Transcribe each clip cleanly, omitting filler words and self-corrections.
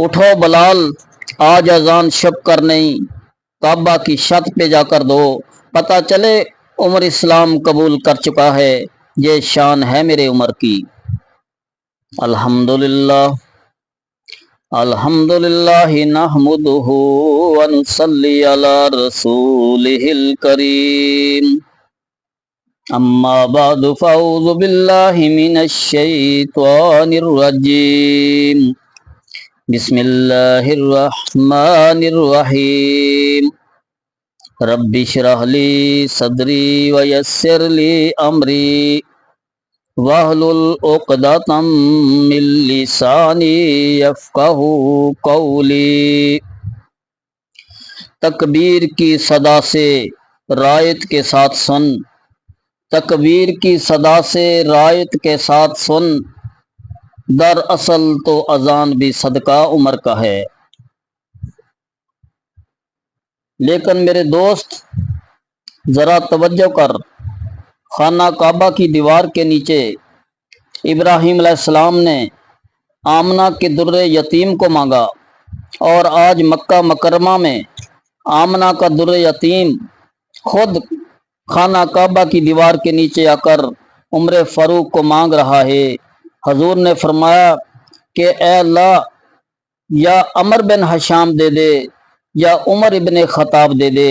اٹھو بلال، آج اذان شب کر نہیں، کعبہ کی چھت پہ جا کر دو، پتہ چلے عمر اسلام قبول کر چکا ہے، یہ شان ہے میرے عمر کی۔ الحمدللہ الحمدللہ نحمدہ ونصلی علی رسولہ الکریم، اما بعد فاعوذ باللہ من الشیطان الرجیم، بسم اللہ الرحمن الرحیم، رب اشرح لی صدری ویسر لی امری واحلل عقدۃ من لسانی یفقہوا قولی۔ تکبیر کی صدا سے رایت کے ساتھ سن، تکبیر کی صدا سے رایت کے ساتھ سن، دراصل تو اذان بھی صدقہ عمر کا ہے۔ لیکن میرے دوست ذرا توجہ کر، خانہ کعبہ کی دیوار کے نیچے ابراہیم علیہ السلام نے آمنہ کے در یتیم کو مانگا، اور آج مکہ مکرمہ میں آمنہ کا در یتیم خود خانہ کعبہ کی دیوار کے نیچے آ کر عمر فاروق کو مانگ رہا ہے۔ حضور نے فرمایا کہ اے اللہ، یا عمر بن حشام دے دے یا عمر ابن خطاب دے دے،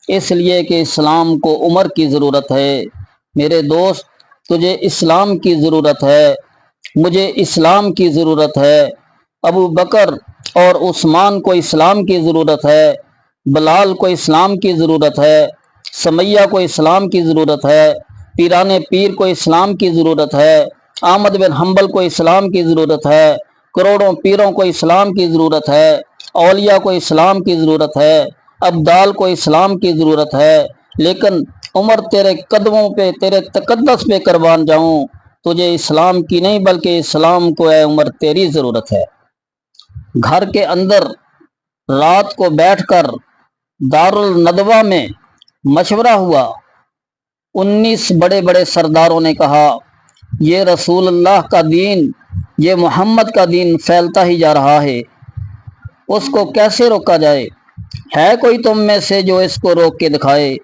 اس لیے کہ اسلام کو عمر کی ضرورت ہے۔ میرے دوست، تجھے اسلام کی ضرورت ہے، مجھے اسلام کی ضرورت ہے، ابو بکر اور عثمان کو اسلام کی ضرورت ہے، بلال کو اسلام کی ضرورت ہے، سمیہ کو اسلام کی ضرورت ہے، پیران پیر کو اسلام کی ضرورت ہے، احمد بن حنبل کو اسلام کی ضرورت ہے، کروڑوں پیروں کو اسلام کی ضرورت ہے، اولیاء کو اسلام کی ضرورت ہے، ابدال کو اسلام کی ضرورت ہے۔ لیکن عمر تیرے قدموں پہ، تیرے تقدس پہ قربان جاؤں، تجھے اسلام کی نہیں بلکہ اسلام کو اے عمر تیری ضرورت ہے۔ گھر کے اندر رات کو بیٹھ کر دارالندوہ میں مشورہ ہوا، 19 بڑے بڑے سرداروں نے کہا یہ رسول اللہ کا دین، یہ محمد کا دین پھیلتا ہی جا رہا ہے، اس کو کیسے روکا جائے؟ ہے کوئی تم میں سے جو اس کو روک کے دکھائے؟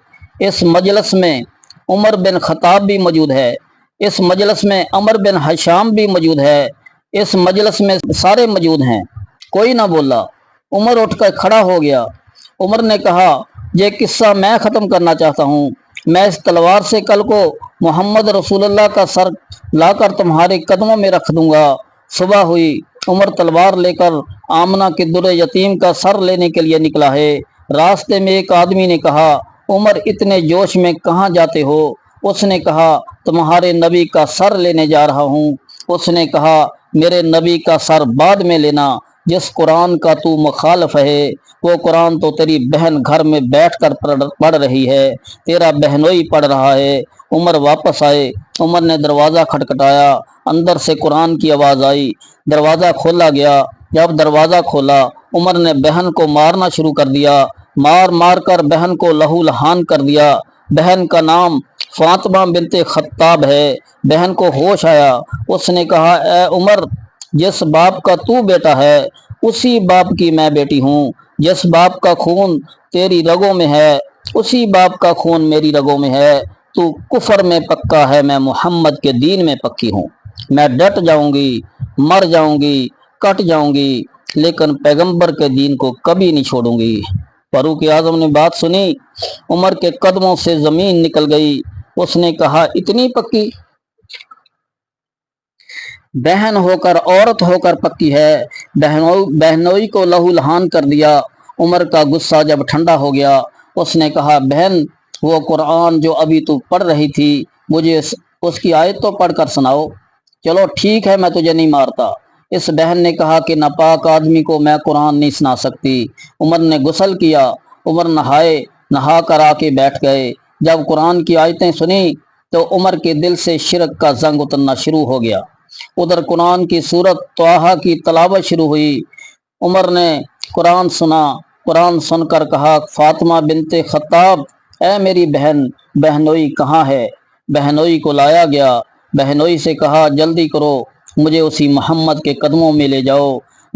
اس مجلس میں عمر بن خطاب بھی موجود ہے، اس مجلس میں عمر بن حشام بھی موجود ہے، اس مجلس میں سارے موجود ہیں، کوئی نہ بولا۔ عمر اٹھ کر کھڑا ہو گیا۔ عمر نے کہا یہ قصہ میں ختم کرنا چاہتا ہوں، میں اس تلوار سے کل کو محمد رسول اللہ کا سر لا کر تمہارے قدموں میں رکھ دوں گا۔ صبح ہوئی، عمر تلوار لے کر آمنہ کے در یتیم کا سر لینے کے لیے نکلا ہے۔ راستے میں ایک آدمی نے کہا عمر اتنے جوش میں کہاں جاتے ہو؟ اس نے کہا تمہارے نبی کا سر لینے جا رہا ہوں۔ اس نے کہا میرے نبی کا سر بعد میں لینا، جس قرآن کا تو مخالف ہے وہ قرآن تو تیری بہن گھر میں بیٹھ کر پڑھ رہی ہے، تیرا بہنوئی پڑھ رہا ہے۔ عمر واپس آئے، عمر نے دروازہ کھٹکھٹایا، اندر سے قرآن کی آواز آئی، دروازہ کھولا گیا۔ جب دروازہ کھولا، عمر نے بہن کو مارنا شروع کر دیا، مار مار کر بہن کو لہو لہان کر دیا۔ بہن کا نام فاطمہ بنت خطاب ہے۔ بہن کو ہوش آیا، اس نے کہا اے عمر، جس باپ کا تو بیٹا ہے اسی باپ کی میں بیٹی ہوں، جس باپ کا خون تیری رگوں میں ہے اسی باپ کا خون میری رگوں میں ہے۔ تو کفر میں پکا ہے، میں محمد کے دین میں پکی ہوں، میں ڈٹ جاؤں گی، مر جاؤں گی، کٹ جاؤں گی، لیکن پیغمبر کے دین کو کبھی نہیں چھوڑوں گی۔ فاروق اعظم نے بات سنی، عمر کے قدموں سے زمین نکل گئی۔ اس نے کہا اتنی پکی؟ بہن ہو کر، عورت ہو کر پکی ہے، بہنوئی کو لہو لہان کر دیا۔ عمر کا غصہ جب ٹھنڈا ہو گیا، اس نے کہا بہن، وہ قرآن جو ابھی تو پڑھ رہی تھی مجھے اس کی آیت تو پڑھ کر سناؤ۔ چلو ٹھیک ہے، میں تجھے نہیں مارتا۔ اس بہن نے کہا کہ ناپاک آدمی کو میں قرآن نہیں سنا سکتی۔ عمر نے غسل کیا، عمر نہائے، نہا کر آ کے بیٹھ گئے۔ جب قرآن کی آیتیں سنی تو عمر کے دل سے شرک کا زنگ اترنا شروع ہو گیا۔ ادھر قرآن کی سورت طٰہٰ کی تلاوت شروع ہوئی۔ عمر نے قرآن سنا، قرآن سن کر کہا فاطمہ بنت خطاب، اے میری بہن، بہنوئی کہاں ہے؟ بہنوئی کو لایا گیا۔ بہنوئی سے کہا جلدی کرو، مجھے اسی محمد کے قدموں میں لے جاؤ۔